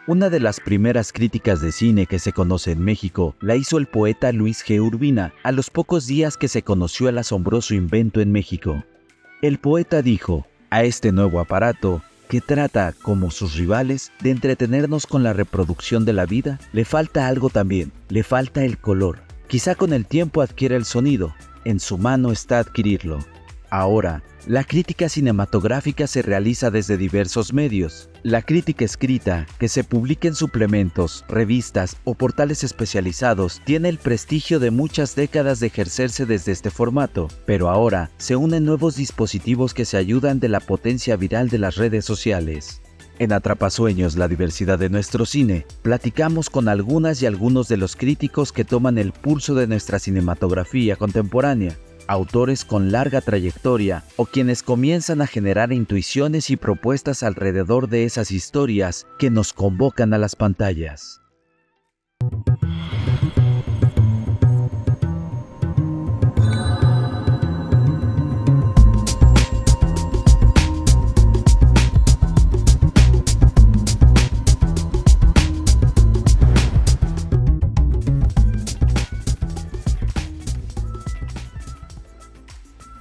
Una de las primeras críticas de cine que se conoce en México la hizo el poeta Luis G. Urbina a los pocos días que se conoció el asombroso invento en México. El poeta dijo: a este nuevo aparato, que trata, como sus rivales, de entretenernos con la reproducción de la vida, le falta algo también, le falta el color. Quizá con el tiempo adquiera el sonido, en su mano está adquirirlo. Ahora, la crítica cinematográfica se realiza desde diversos medios. La crítica escrita, que se publica en suplementos, revistas o portales especializados, tiene el prestigio de muchas décadas de ejercerse desde este formato, pero ahora se unen nuevos dispositivos que se ayudan de la potencia viral de las redes sociales. En Atrapasueños, la diversidad de nuestro cine, platicamos con algunas y algunos de los críticos que toman el pulso de nuestra cinematografía contemporánea, autores con larga trayectoria o quienes comienzan a generar intuiciones y propuestas alrededor de esas historias que nos convocan a las pantallas.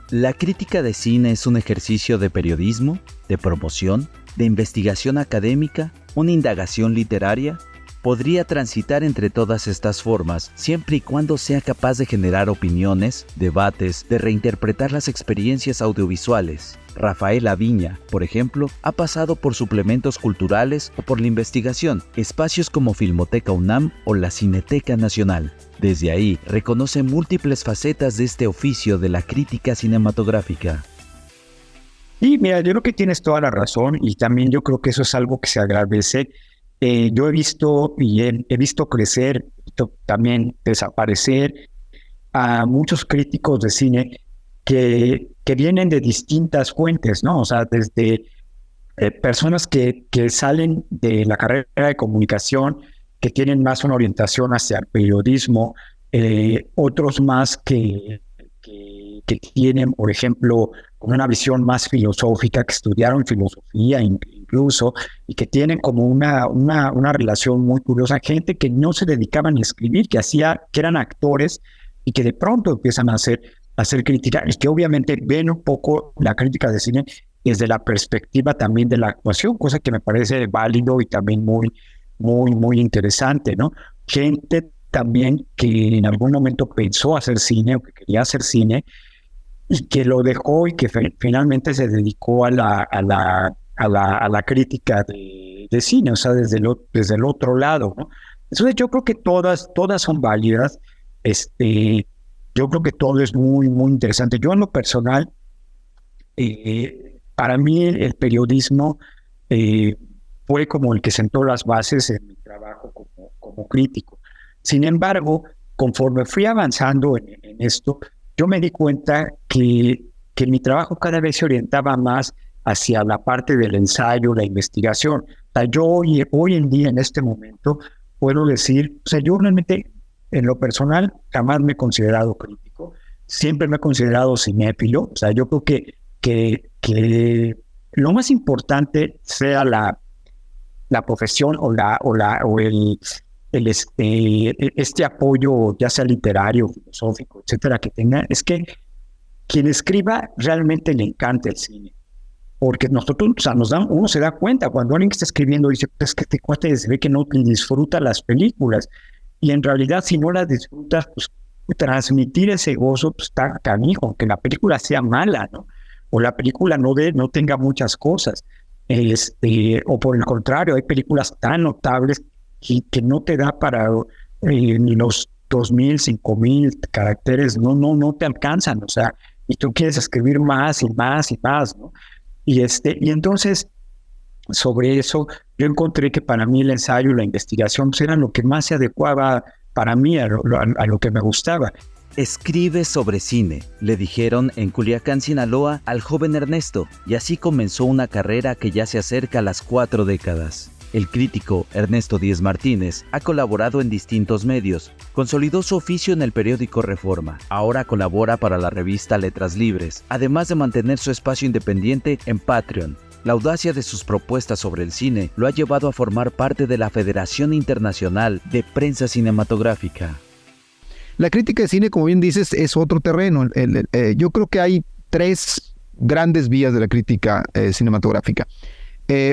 La crítica de cine es un ejercicio de periodismo, de promoción, de investigación académica, una indagación literaria. Podría transitar entre todas estas formas, siempre y cuando sea capaz de generar opiniones, debates, de reinterpretar las experiencias audiovisuales. Rafael Aviña, por ejemplo, ha pasado por suplementos culturales o por la investigación, espacios como Filmoteca UNAM o la Cineteca Nacional. Desde ahí, reconoce múltiples facetas de este oficio de la crítica cinematográfica. Y mira, yo creo que tienes toda la razón y también yo creo que eso es algo que se agradece. Yo he visto y he visto crecer, también desaparecer a muchos críticos de cine que vienen de distintas fuentes, ¿no? O sea, desde personas que salen de la carrera de comunicación, que tienen más una orientación hacia el periodismo, otros más que tienen, por ejemplo, una visión más filosófica, que estudiaron filosofía incluso, y que tienen como una relación muy curiosa, gente que no se dedicaban a escribir, que eran actores y que de pronto empiezan a hacer crítica, y que obviamente ven un poco la crítica de cine desde la perspectiva también de la actuación, cosa que me parece válido y también muy interesante, ¿no? Gente también que en algún momento pensó hacer cine o que quería hacer cine y que lo dejó y que finalmente se dedicó a la crítica de cine, o sea, desde el otro lado, ¿no? Entonces yo creo que todas son válidas. Yo creo que todo es muy interesante. Yo en lo personal, para mí el periodismo fue como el que sentó las bases en mi trabajo como crítico. Sin embargo, conforme fui avanzando en esto, yo me di cuenta que mi trabajo cada vez se orientaba más hacia la parte del ensayo, la investigación. O sea, yo hoy en día, en este momento, puedo decir, o sea, yo realmente, en lo personal, jamás me he considerado crítico, siempre me he considerado cinéfilo. O sea, yo creo que lo más importante sea la profesión o este apoyo, ya sea literario, filosófico, etcétera, que tenga, es que quien escriba realmente le encanta el cine. Porque nosotros, o sea, uno se da cuenta cuando alguien que está escribiendo dice, es que este cuate se ve que no disfruta las películas. Y en realidad, si no las disfrutas, pues transmitir ese gozo pues, está canijo, aunque la película sea mala, ¿no? O la película no tenga muchas cosas. O por el contrario, hay películas tan notables que no te da para los 2,000, 5,000 caracteres, no te alcanzan, o sea, y tú quieres escribir más y más y más, ¿no? Y entonces, sobre eso, yo encontré que para mí el ensayo y la investigación pues, eran lo que más se adecuaba para mí a lo que me gustaba. Escribe sobre cine, le dijeron en Culiacán, Sinaloa, al joven Ernesto, y así comenzó una carrera que ya se acerca a las 4 décadas. El crítico Ernesto Díez Martínez ha colaborado en distintos medios, consolidó su oficio en el periódico Reforma, ahora colabora para la revista Letras Libres, además de mantener su espacio independiente en Patreon. La audacia de sus propuestas sobre el cine lo ha llevado a formar parte de la Federación Internacional de Prensa Cinematográfica. La crítica de cine, como bien dices, es otro terreno. Yo creo que hay tres grandes vías de la crítica cinematográfica.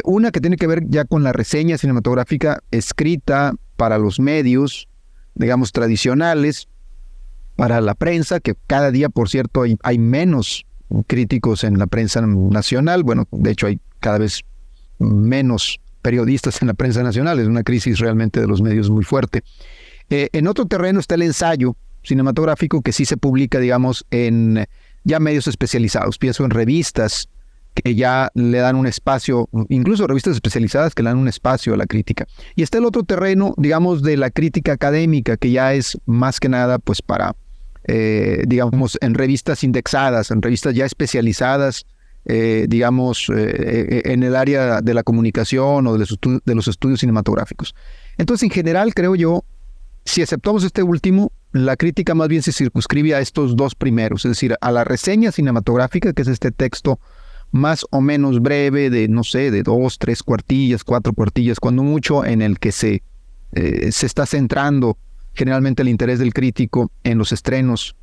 Una que tiene que ver ya con la reseña cinematográfica escrita para los medios, digamos, tradicionales, para la prensa, que cada día, por cierto, hay menos críticos en la prensa nacional. Bueno, de hecho hay cada vez menos periodistas en la prensa nacional. Es una crisis realmente de los medios muy fuerte. En otro terreno está el ensayo cinematográfico, que sí se publica, digamos, en ya medios especializados. Pienso en revistas que ya le dan un espacio, incluso revistas especializadas que le dan un espacio a la crítica. Y está el otro terreno, digamos, de la crítica académica, que ya es más que nada, pues para, digamos, en revistas indexadas, en revistas ya especializadas, digamos, en el área de la comunicación o de los estudios cinematográficos. Entonces, en general, creo yo, si aceptamos este último, la crítica más bien se circunscribe a estos dos primeros, es decir, a la reseña cinematográfica, que es este texto más o menos breve de, no sé, de 2, 3 cuartillas, 4 cuartillas, cuando mucho, en el que se está centrando generalmente el interés del crítico en los estrenos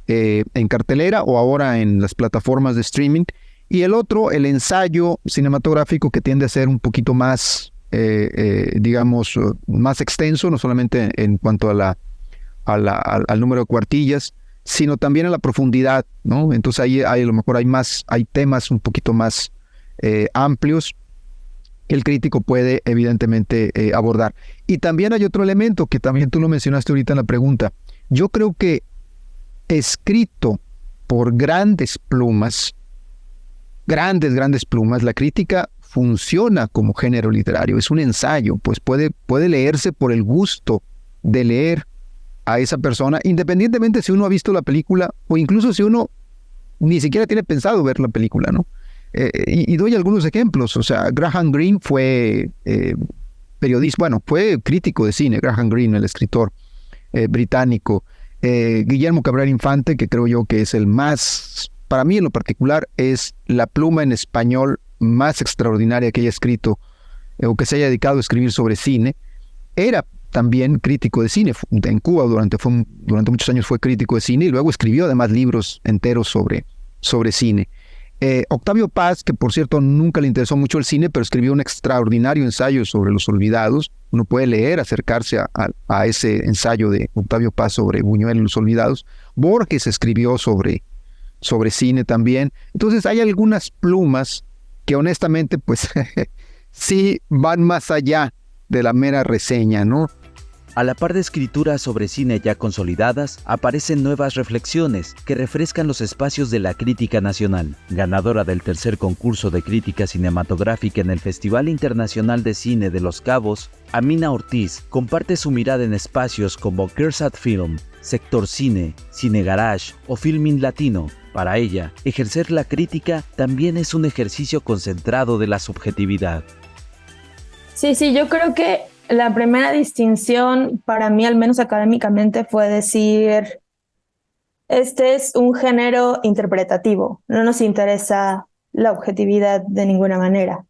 en cartelera o ahora en las plataformas de streaming. Y el otro, el ensayo cinematográfico, que tiende a ser un poquito más, digamos, más extenso, no solamente en cuanto a al número de cuartillas, sino también a la profundidad, ¿no? Entonces ahí a lo mejor hay temas un poquito más amplios que el crítico puede evidentemente abordar. Y también hay otro elemento que también tú lo mencionaste ahorita en la pregunta. Yo creo que escrito por grandes plumas, la crítica funciona como género literario, es un ensayo, pues puede leerse por el gusto de leer a esa persona, independientemente si uno ha visto la película o incluso si uno ni siquiera tiene pensado ver la película, ¿no? Y doy algunos ejemplos. O sea, Graham Greene fue periodista, bueno, fue crítico de cine, Graham Greene, el escritor británico. Guillermo Cabrera Infante, que creo yo que es el más, para mí en lo particular, es la pluma en español más extraordinaria que haya escrito o que se haya dedicado a escribir sobre cine. Era también crítico de cine. En Cuba durante muchos años fue crítico de cine y luego escribió además libros enteros sobre cine. Octavio Paz, que por cierto nunca le interesó mucho el cine, pero escribió un extraordinario ensayo sobre Los Olvidados. Uno puede leer, acercarse a ese ensayo de Octavio Paz sobre Buñuel y Los Olvidados. Borges escribió sobre cine también. Entonces hay algunas plumas que honestamente pues sí van más allá de la mera reseña, ¿no? A la par de escrituras sobre cine ya consolidadas, aparecen nuevas reflexiones que refrescan los espacios de la crítica nacional. Ganadora del tercer concurso de crítica cinematográfica en el Festival Internacional de Cine de Los Cabos, Amina Ortiz comparte su mirada en espacios como Kersat Film, Sector Cine, Cine Garage o Filming Latino. Para ella, ejercer la crítica también es un ejercicio concentrado de la subjetividad. Sí, yo creo que la primera distinción para mí, al menos académicamente, fue decir, este es un género interpretativo, no nos interesa la objetividad de ninguna manera,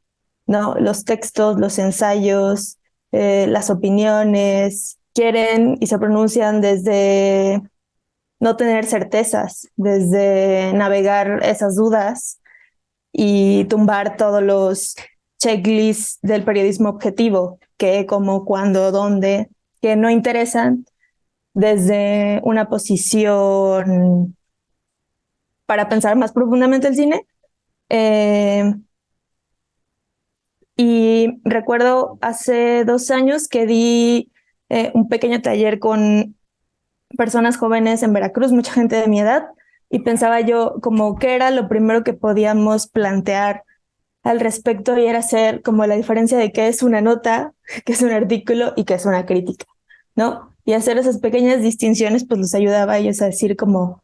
¿no? Los textos, los ensayos, las opiniones quieren y se pronuncian desde no tener certezas, desde navegar esas dudas y tumbar todos los checklists del periodismo objetivo, qué, cómo, cuándo, dónde, que no interesan desde una posición para pensar más profundamente el cine. Y recuerdo hace 2 años que di un pequeño taller con personas jóvenes en Veracruz, mucha gente de mi edad, y pensaba yo como qué era lo primero que podíamos plantear al respecto, y era hacer como la diferencia de qué es una nota, qué es un artículo y qué es una crítica, ¿no? Y hacer esas pequeñas distinciones pues los ayudaba a ellos a decir como,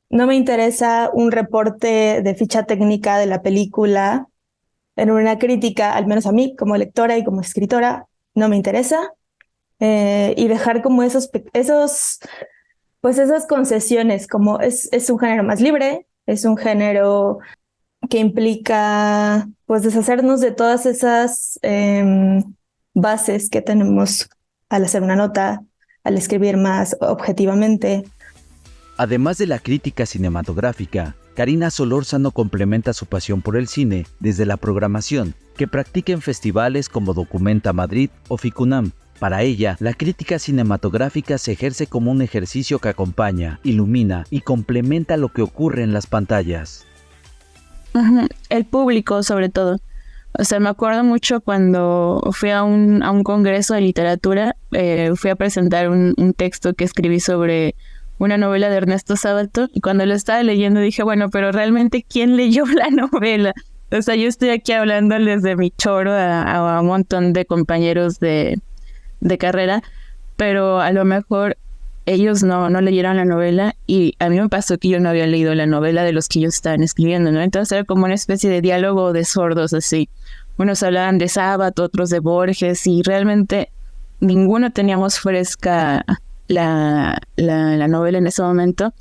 no me interesa un reporte de ficha técnica de la película en una crítica, al menos a mí como lectora y como escritora, no me interesa, y dejar como esas concesiones, como es un género más libre, es un género que implica pues deshacernos de todas esas bases que tenemos al hacer una nota, al escribir más objetivamente. Además de la crítica cinematográfica, Karina Solórzano complementa su pasión por el cine desde la programación, que practica en festivales como Documenta Madrid o Ficunam. Para ella, la crítica cinematográfica se ejerce como un ejercicio que acompaña, ilumina y complementa lo que ocurre en las pantallas. El público, sobre todo. O sea, me acuerdo mucho cuando fui a un congreso de literatura, fui a presentar un texto que escribí sobre una novela de Ernesto Sábato, y cuando lo estaba leyendo dije, bueno, pero realmente, ¿quién leyó la novela? O sea, yo estoy aquí hablándoles de mi choro a un montón de compañeros de carrera, pero a lo mejor ellos no leyeron la novela, y a mí me pasó que yo no había leído la novela de los que ellos estaban escribiendo, ¿no? Entonces era como una especie de diálogo de sordos, así. Unos hablaban de Sábato, otros de Borges, y realmente ninguno teníamos fresca la novela en ese momento.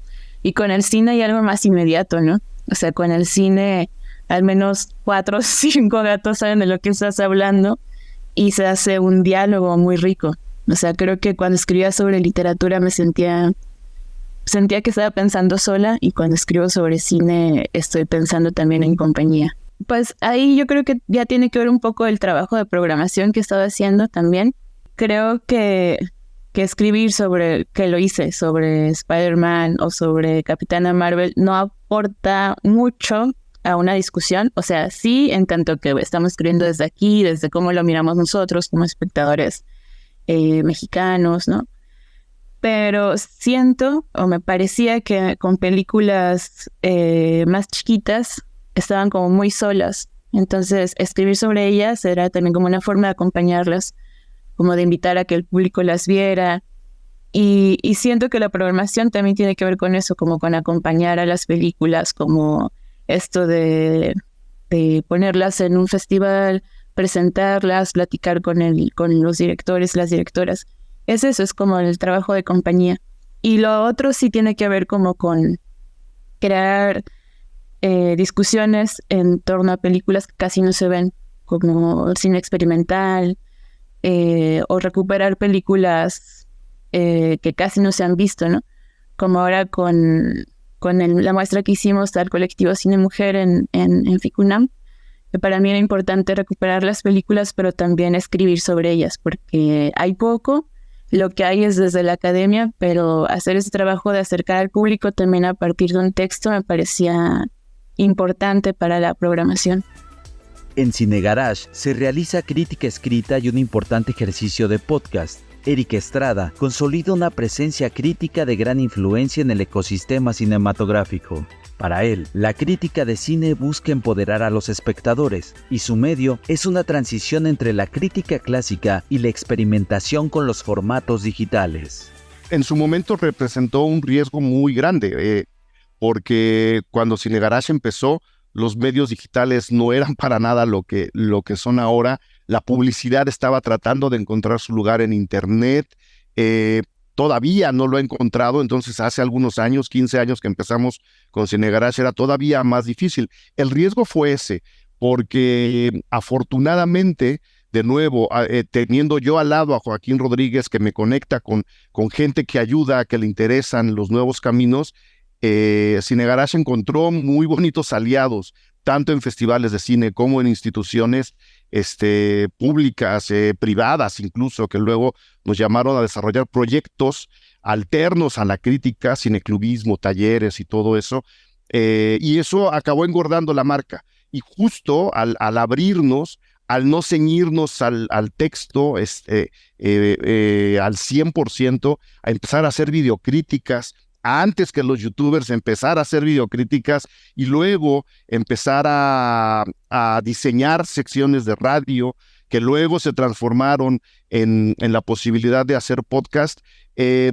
Y con el cine hay algo más inmediato, ¿no? O sea, con el cine al menos 4 o 5 gatos saben de lo que estás hablando y se hace un diálogo muy rico. O sea, creo que cuando escribía sobre literatura me sentía que estaba pensando sola, y cuando escribo sobre cine estoy pensando también en compañía. Pues ahí yo creo que ya tiene que ver un poco el trabajo de programación que he estado haciendo también. Creo que escribir que lo hice sobre Spider-Man o sobre Capitana Marvel no aporta mucho a una discusión. O sea, sí, en tanto que estamos escribiendo desde aquí, desde cómo lo miramos nosotros como espectadores mexicanos, ¿no? Pero siento, o me parecía, que con películas más chiquitas estaban como muy solas. Entonces, escribir sobre ellas era también como una forma de acompañarlas, como de invitar a que el público las viera. Y siento que la programación también tiene que ver con eso, como con acompañar a las películas, como esto de ponerlas en un festival, presentarlas, platicar con los directores, las directoras. Es eso, es como el trabajo de compañía. Y lo otro sí tiene que ver como con crear discusiones en torno a películas que casi no se ven, como el cine experimental, o recuperar películas que casi no se han visto, ¿no? Como ahora con la muestra que hicimos al colectivo Cine Mujer en Ficunam, que para mí era importante recuperar las películas, pero también escribir sobre ellas, porque hay poco, lo que hay es desde la academia, pero hacer ese trabajo de acercar al público también a partir de un texto me parecía importante para la programación. En Cine Garage se realiza crítica escrita y un importante ejercicio de podcast. Eric Estrada consolida una presencia crítica de gran influencia en el ecosistema cinematográfico. Para él, la crítica de cine busca empoderar a los espectadores, y su medio es una transición entre la crítica clásica y la experimentación con los formatos digitales. En su momento representó un riesgo muy grande, porque cuando Cine Garage empezó, los medios digitales no eran para nada lo que son ahora. La publicidad estaba tratando de encontrar su lugar en Internet. Todavía no lo ha encontrado, entonces hace algunos años, 15 años que empezamos con Cine Garage, era todavía más difícil. El riesgo fue ese, porque afortunadamente, de nuevo, teniendo yo al lado a Joaquín Rodríguez, que me conecta con gente que ayuda, que le interesan los nuevos caminos, Cine Garage encontró muy bonitos aliados, tanto en festivales de cine como en instituciones públicas, privadas incluso, que luego nos llamaron a desarrollar proyectos alternos a la crítica, cineclubismo, talleres y todo eso, y eso acabó engordando la marca. Y justo al abrirnos, al no ceñirnos al texto al 100%, a empezar a hacer videocríticas, antes que los youtubers, empezar a hacer videocríticas y luego empezar a diseñar secciones de radio que luego se transformaron en la posibilidad de hacer podcast.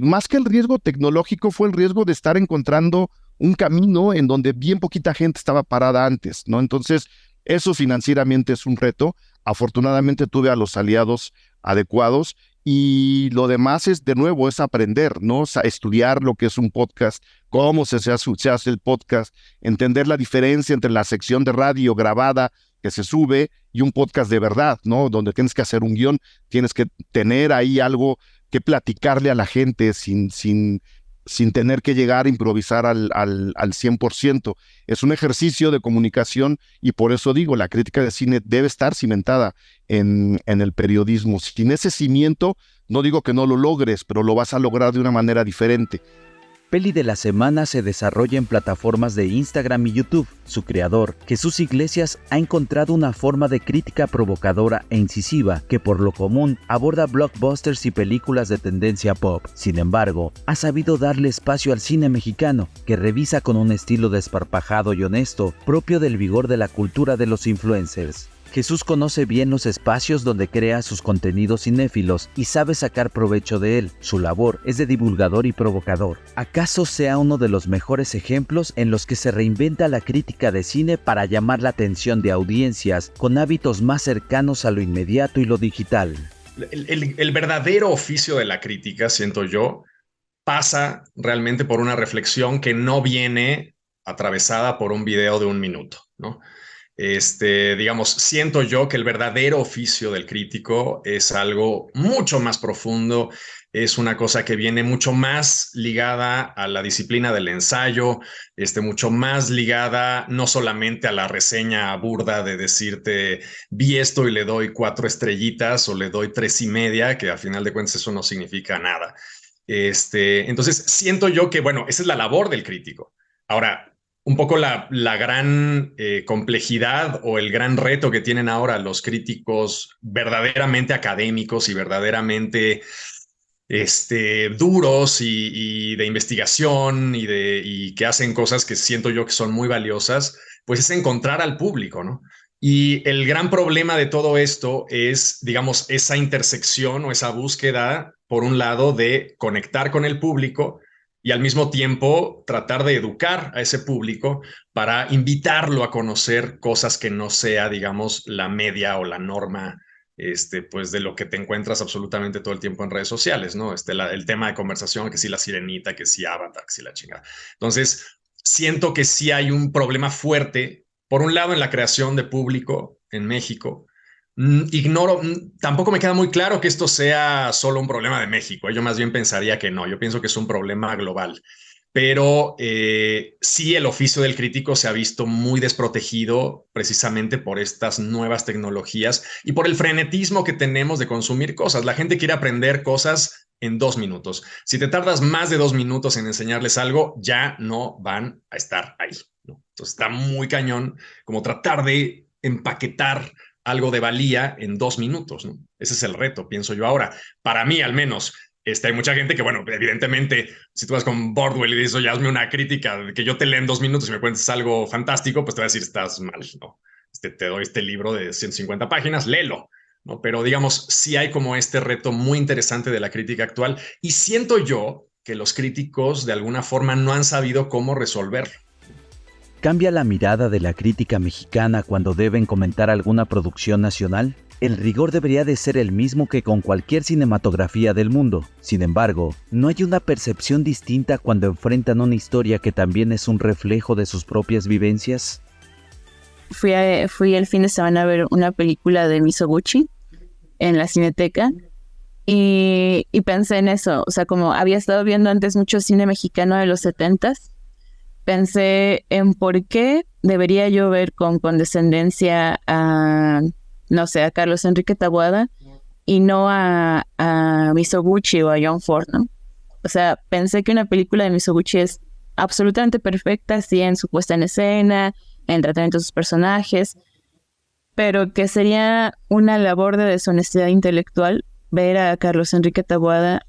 Más que el riesgo tecnológico, fue el riesgo de estar encontrando un camino en donde bien poquita gente estaba parada antes, ¿no? Entonces, eso financieramente es un reto. Afortunadamente tuve a los aliados adecuados. Y lo demás es, de nuevo, es aprender, ¿no? O sea, estudiar lo que es un podcast, cómo se hace el podcast, entender la diferencia entre la sección de radio grabada que se sube y un podcast de verdad, ¿no? Donde tienes que hacer un guión, tienes que tener ahí algo que platicarle a la gente sin tener que llegar a improvisar al 100%. Es un ejercicio de comunicación y por eso digo, la crítica de cine debe estar cimentada en el periodismo. Sin ese cimiento, no digo que no lo logres, pero lo vas a lograr de una manera diferente. Peli de la semana se desarrolla en plataformas de Instagram y YouTube. Su creador, Jesús Iglesias, ha encontrado una forma de crítica provocadora e incisiva que por lo común aborda blockbusters y películas de tendencia pop. Sin embargo, ha sabido darle espacio al cine mexicano, que revisa con un estilo desparpajado y honesto, propio del vigor de la cultura de los influencers. Jesús conoce bien los espacios donde crea sus contenidos cinéfilos y sabe sacar provecho de él. Su labor es de divulgador y provocador. ¿Acaso sea uno de los mejores ejemplos en los que se reinventa la crítica de cine para llamar la atención de audiencias con hábitos más cercanos a lo inmediato y lo digital? El verdadero oficio de la crítica, siento yo, pasa realmente por una reflexión que no viene atravesada por un video de 1 minuto, ¿no? Digamos, siento yo que el verdadero oficio del crítico es algo mucho más profundo, es una cosa que viene mucho más ligada a la disciplina del ensayo, mucho más ligada no solamente a la reseña burda de decirte vi esto y le doy 4 estrellitas o le doy 3.5, que a final de cuentas eso no significa nada. Entonces siento yo que, bueno, esa es la labor del crítico. Ahora, un poco la gran complejidad o el gran reto que tienen ahora los críticos verdaderamente académicos y verdaderamente duros y de investigación y que hacen cosas que siento yo que son muy valiosas, pues es encontrar al público, ¿no? Y el gran problema de todo esto es, digamos, esa intersección o esa búsqueda, por un lado, de conectar con el público y al mismo tiempo tratar de educar a ese público para invitarlo a conocer cosas que no sea, digamos, la media o la norma, pues de lo que te encuentras absolutamente todo el tiempo en redes sociales, ¿no? El tema de conversación, que si la sirenita, que si Avatar, que si la chingada. Entonces, siento que sí hay un problema fuerte, por un lado, en la creación de público en México. Tampoco me queda muy claro que esto sea solo un problema de México. Yo más bien pensaría que no. Yo pienso que es un problema global. Pero sí, el oficio del crítico se ha visto muy desprotegido precisamente por estas nuevas tecnologías y por el frenetismo que tenemos de consumir cosas. La gente quiere aprender cosas en 2 minutos. Si te tardas más de 2 minutos en enseñarles algo, ya no van a estar ahí, ¿no? Entonces está muy cañón como tratar de empaquetar algo de valía en 2 minutos, ¿no? Ese es el reto, pienso yo ahora. Para mí, al menos, hay mucha gente que, bueno, evidentemente, si tú vas con Bordwell y dices, oye, hazme una crítica, que yo te lea en 2 minutos y me cuentes algo fantástico, pues te va a decir, estás mal, ¿no? Te doy este libro de 150 páginas, léelo, ¿no? Pero, digamos, sí hay como este reto muy interesante de la crítica actual y siento yo que los críticos, de alguna forma, no han sabido cómo resolverlo. ¿Cambia la mirada de la crítica mexicana cuando deben comentar alguna producción nacional? El rigor debería de ser el mismo que con cualquier cinematografía del mundo. Sin embargo, ¿no hay una percepción distinta cuando enfrentan una historia que también es un reflejo de sus propias vivencias? Fui el fin de semana a ver una película de Mizoguchi en la Cineteca y pensé en eso. O sea, como había estado viendo antes mucho cine mexicano de los 70s, pensé en por qué debería yo ver con condescendencia a, no sé, a Carlos Enrique Taboada y no a Mizoguchi o a John Ford, ¿no? O sea, pensé que una película de Mizoguchi es absolutamente perfecta, sí, en su puesta en escena, en el tratamiento de sus personajes, pero que sería una labor de deshonestidad intelectual ver a Carlos Enrique Taboada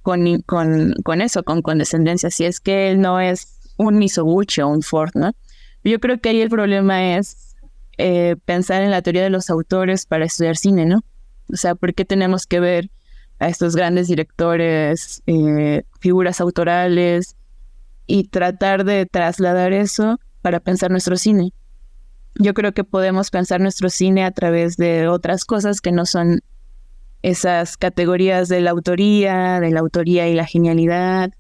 con eso, con condescendencia, si es que él no es un Mizoguchi o un Ford, ¿no? Yo creo que ahí el problema es pensar en la teoría de los autores para estudiar cine, ¿no? O sea, ¿por qué tenemos que ver a estos grandes directores, figuras autorales y tratar de trasladar eso para pensar nuestro cine? Yo creo que podemos pensar nuestro cine a través de otras cosas que no son esas categorías de la autoría y la genialidad.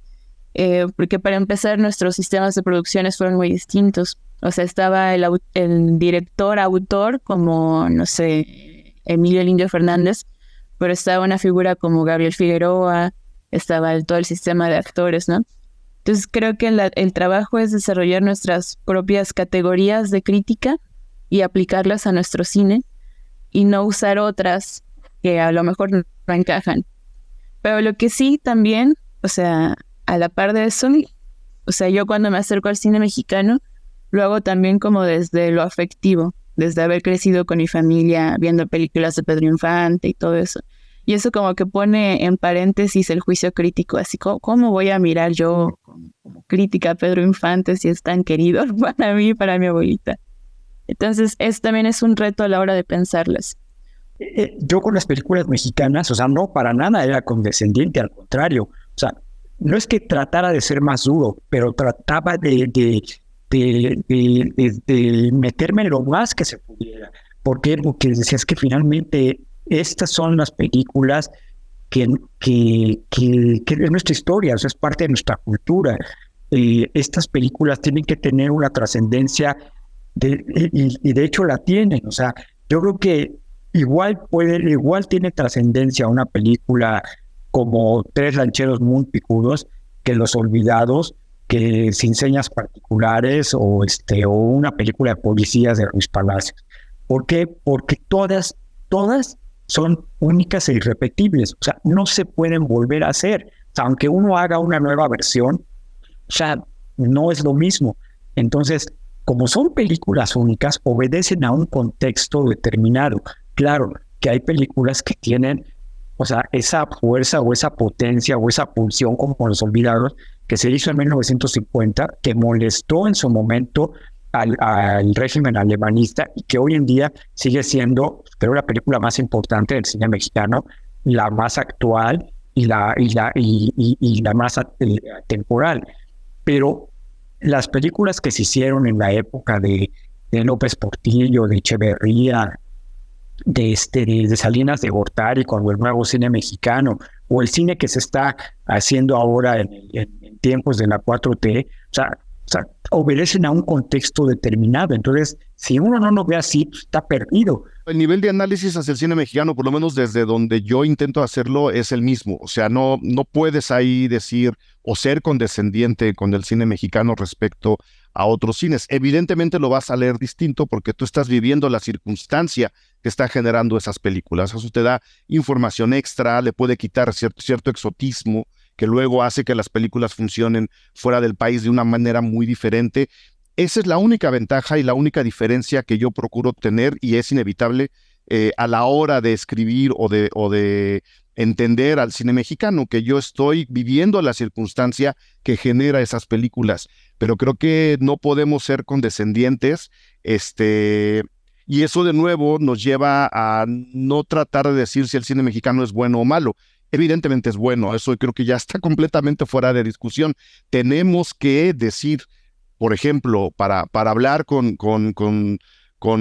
porque para empezar nuestros sistemas de producciones fueron muy distintos. O sea, estaba el director, autor, como, no sé, Emilio el Indio Fernández, pero estaba una figura como Gabriel Figueroa, estaba todo el sistema de actores, ¿no? Entonces creo que el trabajo es desarrollar nuestras propias categorías de crítica y aplicarlas a nuestro cine y no usar otras que a lo mejor no encajan. Pero lo que sí también, o sea, a la par de eso, o sea, yo cuando me acerco al cine mexicano, lo hago también como desde lo afectivo, desde haber crecido con mi familia viendo películas de Pedro Infante y todo eso. Y eso como que pone en paréntesis el juicio crítico, así como, ¿cómo voy a mirar yo como crítica a Pedro Infante si es tan querido para mí y para mi abuelita? Entonces, también es un reto a la hora de pensarlas. Yo con las películas mexicanas, o sea, no para nada era condescendiente, al contrario. O sea, no es que tratara de ser más duro, pero trataba de meterme en lo más que se pudiera. ¿Por qué? Porque decías que finalmente estas son las películas que es nuestra historia, o sea, es parte de nuestra cultura. Estas películas tienen que tener una trascendencia y de hecho la tienen. O sea, yo creo que igual tiene trascendencia una película como Tres rancheros muy picudos que Los Olvidados, que Sin señas particulares o una película de policías de Ruiz Palacios. ¿Por qué? Porque todas son únicas e irrepetibles. O sea, no se pueden volver a hacer. O sea, aunque uno haga una nueva versión, o sea, no es lo mismo. Entonces, como son películas únicas, obedecen a un contexto determinado. Claro que hay películas que tienen, o sea, esa fuerza o esa potencia o esa pulsión como Los Olvidados, que se hizo en 1950, que molestó en su momento al régimen alemanista y que hoy en día sigue siendo, creo, la película más importante del cine mexicano, la más actual y la más temporal. Pero las películas que se hicieron en la época de López Portillo, de Echeverría, de Salinas de Gortari con el nuevo cine mexicano, o el cine que se está haciendo ahora en tiempos de la 4T, o sea, obedecen a un contexto determinado. Entonces, si uno no lo ve así, pues, está perdido. El nivel de análisis hacia el cine mexicano, por lo menos desde donde yo intento hacerlo, es el mismo. O sea, no puedes ahí decir o ser condescendiente con el cine mexicano respecto a otros cines. Evidentemente lo vas a leer distinto porque tú estás viviendo la circunstancia que está generando esas películas. Eso te da información extra, le puede quitar cierto exotismo que luego hace que las películas funcionen fuera del país de una manera muy diferente. Esa es la única ventaja y la única diferencia que yo procuro tener y es inevitable a la hora de escribir o de entender al cine mexicano, que yo estoy viviendo la circunstancia que genera esas películas. Pero creo que no podemos ser condescendientes, y eso de nuevo nos lleva a no tratar de decir si el cine mexicano es bueno o malo. Evidentemente es bueno, eso creo que ya está completamente fuera de discusión. Tenemos que decir, por ejemplo, para hablar con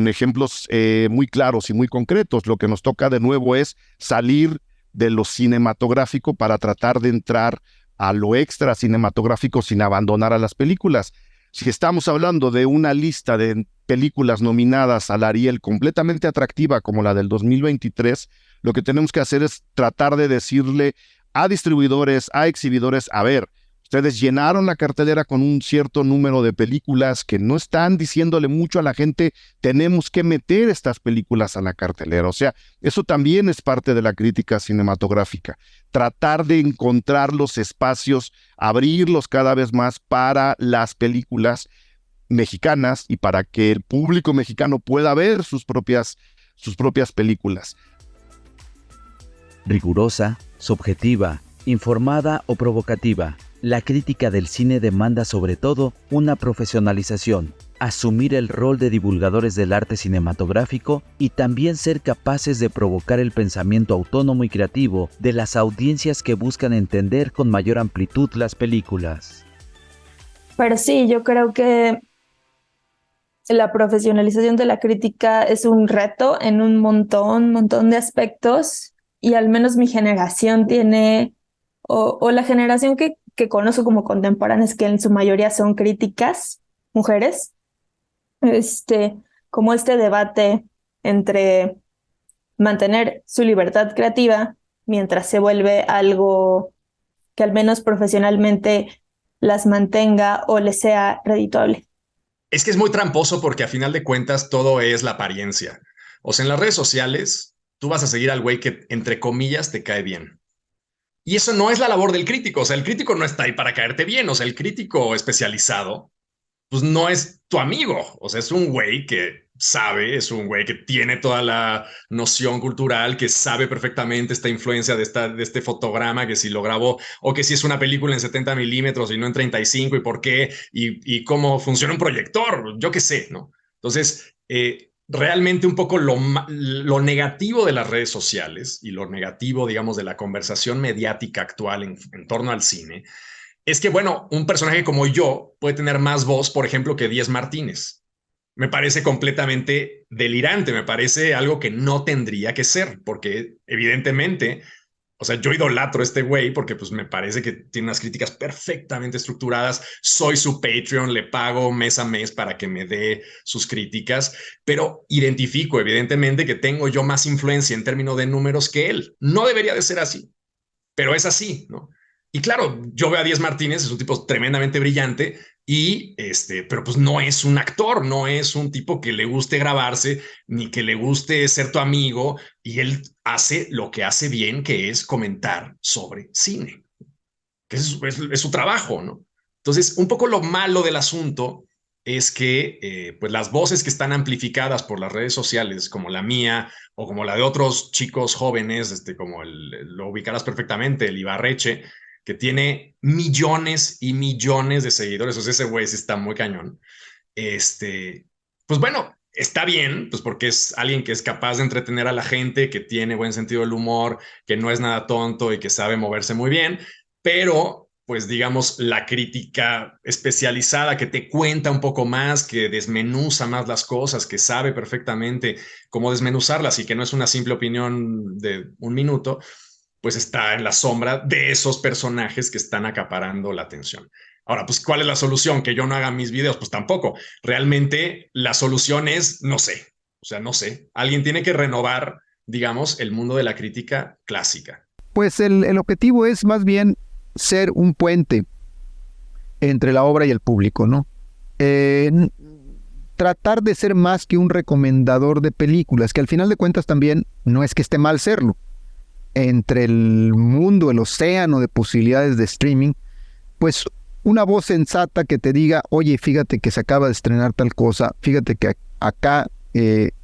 ejemplos muy claros y muy concretos, lo que nos toca de nuevo es salir de lo cinematográfico para tratar de entrar a lo extra cinematográfico sin abandonar a las películas. Si estamos hablando de una lista de películas nominadas al Ariel completamente atractiva como la del 2023, lo que tenemos que hacer es tratar de decirle a distribuidores, a exhibidores, a ver, ustedes llenaron la cartelera con un cierto número de películas que no están diciéndole mucho a la gente, tenemos que meter estas películas a la cartelera. O sea, eso también es parte de la crítica cinematográfica. Tratar de encontrar los espacios, abrirlos cada vez más para las películas mexicanas y para que el público mexicano pueda ver sus propias películas. Rigurosa, subjetiva, informada o provocativa, la crítica del cine demanda sobre todo una profesionalización, asumir el rol de divulgadores del arte cinematográfico y también ser capaces de provocar el pensamiento autónomo y creativo de las audiencias que buscan entender con mayor amplitud las películas. Pero sí, yo creo que la profesionalización de la crítica es un reto en un montón de aspectos, y al menos mi generación tiene, o la generación que que conozco como contemporáneas, que en su mayoría son críticas, mujeres, como este debate entre mantener su libertad creativa mientras se vuelve algo que al menos profesionalmente las mantenga o les sea redituable. Es que es muy tramposo porque a final de cuentas todo es la apariencia. O sea, en las redes sociales tú vas a seguir al güey que entre comillas te cae bien. Y eso no es la labor del crítico. O sea, el crítico no está ahí para caerte bien. O sea, el crítico especializado pues no es tu amigo. O sea, es un güey que sabe, es un güey que tiene toda la noción cultural, que sabe perfectamente esta influencia de este fotograma, que si lo grabó, o que si es una película en 70 milímetros y no en 35, y por qué, y cómo funciona un proyector, yo qué sé, ¿no? Entonces, realmente un poco lo negativo de las redes sociales y lo negativo, digamos, de la conversación mediática actual en torno al cine, es que, bueno, un personaje como yo puede tener más voz, por ejemplo, que Diez Martínez. Me parece completamente delirante, me parece algo que no tendría que ser, porque evidentemente, o sea, yo idolatro a este güey porque pues me parece que tiene unas críticas perfectamente estructuradas, soy su Patreon, le pago mes a mes para que me dé sus críticas, pero identifico evidentemente que tengo yo más influencia en términos de números que él. No debería de ser así, pero es así, ¿no? Y claro, yo veo a Diez Martínez, es un tipo tremendamente brillante, pero pues no es un actor, no es un tipo que le guste grabarse, ni que le guste ser tu amigo, y él hace lo que hace bien, que es comentar sobre cine, que es su trabajo, ¿no? Entonces, un poco lo malo del asunto es que pues las voces que están amplificadas por las redes sociales, como la mía o como la de otros chicos jóvenes, como lo ubicarás perfectamente, el Ibarreche, que tiene millones y millones de seguidores, o sea, ese güey sí está muy cañón. Pues bueno, está bien, pues porque es alguien que es capaz de entretener a la gente, que tiene buen sentido del humor, que no es nada tonto y que sabe moverse muy bien, pero pues digamos la crítica especializada que te cuenta un poco más, que desmenuza más las cosas, que sabe perfectamente cómo desmenuzarlas y que no es una simple opinión de un minuto, pues está en la sombra de esos personajes que están acaparando la atención. Ahora, pues, ¿cuál es la solución? ¿Que yo no haga mis videos? Pues tampoco. Realmente la solución es, no sé, o sea, no sé. Alguien tiene que renovar, digamos, el mundo de la crítica clásica. Pues el objetivo es más bien ser un puente entre la obra y el público, ¿no? Tratar de ser más que un recomendador de películas, que al final de cuentas también no es que esté mal serlo. Entre el mundo, el océano de posibilidades de streaming, pues una voz sensata que te diga, oye, fíjate que se acaba de estrenar tal cosa, fíjate que acá,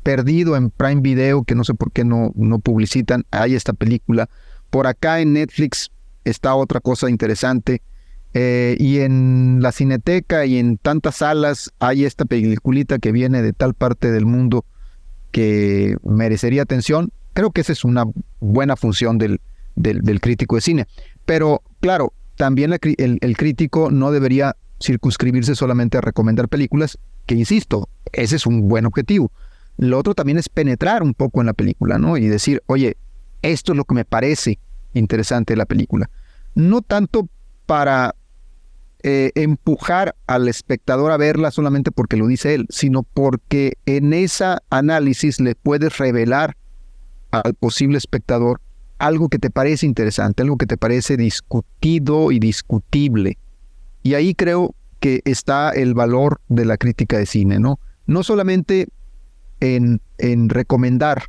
perdido en Prime Video, que no sé por qué no publicitan, hay esta película, por acá en Netflix está otra cosa interesante, y en la Cineteca y en tantas salas hay esta peliculita que viene de tal parte del mundo que merecería atención. Creo que esa es una buena función del crítico de cine. Pero, claro, también el crítico no debería circunscribirse solamente a recomendar películas, que insisto, ese es un buen objetivo. Lo otro también es penetrar un poco en la película, ¿no? Y decir, oye, esto es lo que me parece interesante de la película. No tanto para empujar al espectador a verla solamente porque lo dice él, sino porque en esa análisis le puedes revelar al posible espectador algo que te parece interesante, algo que te parece discutido y discutible. Y ahí creo que está el valor de la crítica de cine, ¿no? No solamente en recomendar,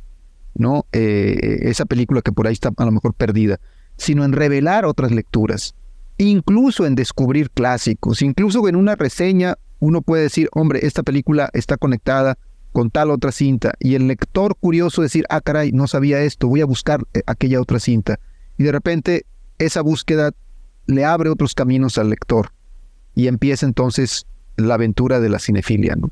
¿no? Esa película que por ahí está a lo mejor perdida, sino en revelar otras lecturas, incluso en descubrir clásicos, incluso en una reseña uno puede decir, hombre, esta película está conectada con tal otra cinta, y el lector curioso decir, ah, caray, no sabía esto, voy a buscar aquella otra cinta, y de repente esa búsqueda le abre otros caminos al lector, y empieza entonces la aventura de la cinefilia, ¿no?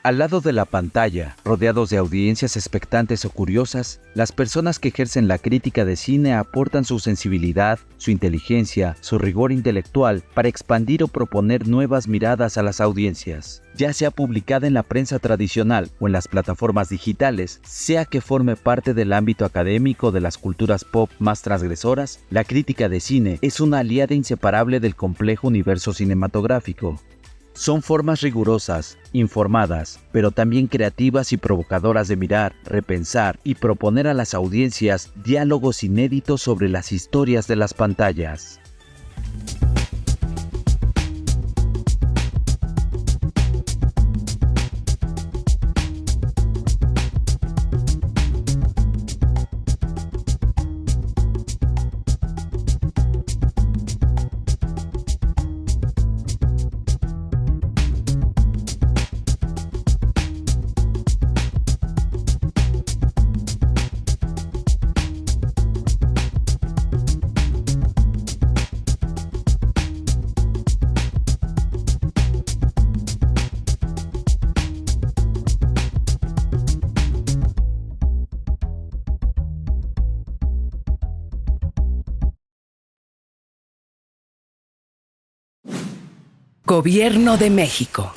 Al lado de la pantalla, rodeados de audiencias expectantes o curiosas, las personas que ejercen la crítica de cine aportan su sensibilidad, su inteligencia, su rigor intelectual para expandir o proponer nuevas miradas a las audiencias. Ya sea publicada en la prensa tradicional o en las plataformas digitales, sea que forme parte del ámbito académico de las culturas pop más transgresoras, la crítica de cine es una aliada inseparable del complejo universo cinematográfico. Son formas rigurosas, informadas, pero también creativas y provocadoras de mirar, repensar y proponer a las audiencias diálogos inéditos sobre las historias de las pantallas. Gobierno de México.